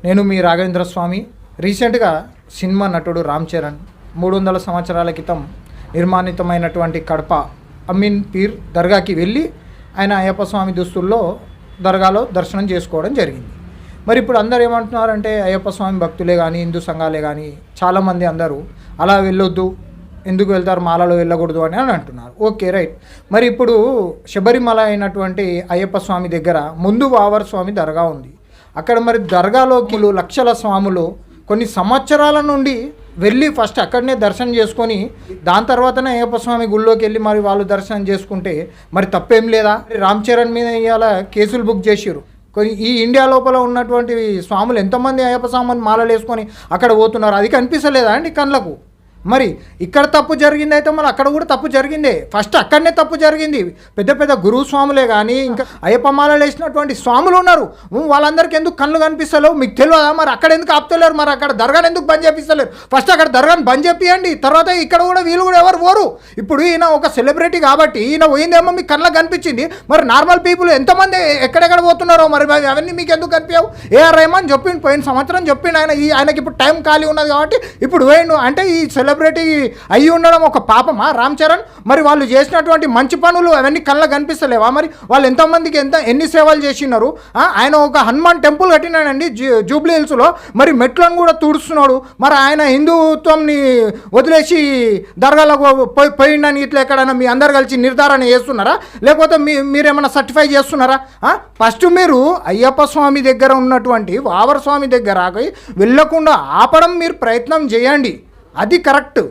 నేను మీ రాఘవేంద్ర స్వామి. రీసెంట్గా సినిమా నటుడు రామ్ చరణ్ 300 సంవత్సరాల క్రితం నిర్మాణితమైనటువంటి కడప అమీన్ పీర్ దర్గాకి వెళ్ళి ఆయన అయ్యప్ప స్వామి దుస్తుల్లో దర్గాలో దర్శనం చేసుకోవడం జరిగింది. మరి ఇప్పుడు అందరూ ఏమంటున్నారంటే అయ్యప్ప స్వామి భక్తులే కానీ హిందూ సంఘాలే కానీ చాలామంది అందరూ అలా వెళ్ళొద్దు, ఎందుకు వెళ్తారు, మాలలో వెళ్ళకూడదు అని అంటున్నారు. Okay, right. మరి ఇప్పుడు శబరిమల అయినటువంటి అయ్యప్ప స్వామి దగ్గర ముందు వావర్ స్వామి దర్గా ఉంది. అక్కడ మరి దర్గాలోకి లక్షల స్వాములు కొన్ని సంవత్సరాల నుండి వెళ్ళి ఫస్ట్ అక్కడనే దర్శనం చేసుకొని దాని తర్వాతనే అయ్యప్ప స్వామి గుళ్ళోకి వెళ్ళి మరి వాళ్ళు దర్శనం చేసుకుంటే మరి తప్పేం లేదా? రామ్ చరణ్ మీద ఇవాళ కేసులు బుక్ చేసారు. కొన్ని ఈ ఇండియా లోపల ఉన్నటువంటి స్వాములు ఎంతమంది అయ్యప్ప స్వామిని మాలలు వేసుకొని అక్కడ పోతున్నారు, అది కనిపిస్తలేదా అండి కళ్ళకు? మరి ఇక్కడ తప్పు జరిగింది అయితే మరి అక్కడ కూడా తప్పు జరిగిందే. ఫస్ట్ అక్కడనే తప్పు జరిగింది. పెద్ద పెద్ద గురువు స్వాములే కానీ ఇంకా అయ్యప్ప మాలలు వేసినటువంటి స్వాములు ఉన్నారు, వాళ్ళందరికీ ఎందుకు కళ్ళు కనిపిస్తలేవు మీకు తెలియదా? మరి అక్కడ ఎందుకు ఆపుతలేరు? మరి అక్కడ దర్గాను ఎందుకు బంద్ చేపిస్తలేరు? ఫస్ట్ అక్కడ దర్గాను బంద్ చేపియండి, తర్వాత ఇక్కడ కూడా వీళ్ళు కూడా ఎవరు పోరు. ఇప్పుడు ఈయన ఒక సెలబ్రిటీ కాబట్టి ఈయన పోయిందేమో మీకు కళ్ళకు కనిపించింది, మరి నార్మల్ పీపుల్ ఎంతమంది ఎక్కడెక్కడ పోతున్నారో మరి అవన్నీ మీకు ఎందుకు కనిపించవు? ఏఆర్ రెహమాన్ చెప్పిండు, పోయిన సంవత్సరం చెప్పిండు ఆయనకి ఇప్పుడు టైం ఖాళీ ఉన్నది కాబట్టి ఇప్పుడు పోయిండు. అంటే ఈ సెలబ్రిటీ అయ్యి ఉండడం ఒక పాపమా రామ్ చరణ్? మరి వాళ్ళు చేసినటువంటి మంచి పనులు అవన్నీ కళ్ళ కనిపిస్తలేవా? మరి వాళ్ళు ఎంతమందికి ఎన్ని సేవలు చేసినారు? ఆయన ఒక హనుమాన్ టెంపుల్ కట్టినాడండి జూబ్లీ హిల్స్లో, మరి మెట్లను కూడా తుడుస్తున్నాడు. మరి ఆయన హిందుత్వంని వదిలేసి దర్గాలకు పోయిండని ఇట్లా ఎక్కడైనా మీ అందరు కలిసి నిర్ధారణ చేస్తున్నారా? లేకపోతే మీరేమైనా సర్టిఫై చేస్తున్నారా? ఫస్ట్ మీరు అయ్యప్ప స్వామి దగ్గర ఉన్నటువంటి వావర్ స్వామి దగ్గర వెళ్ళకుండా ఆపడం మీరు ప్రయత్నం చేయండి, అది కరెక్ట్.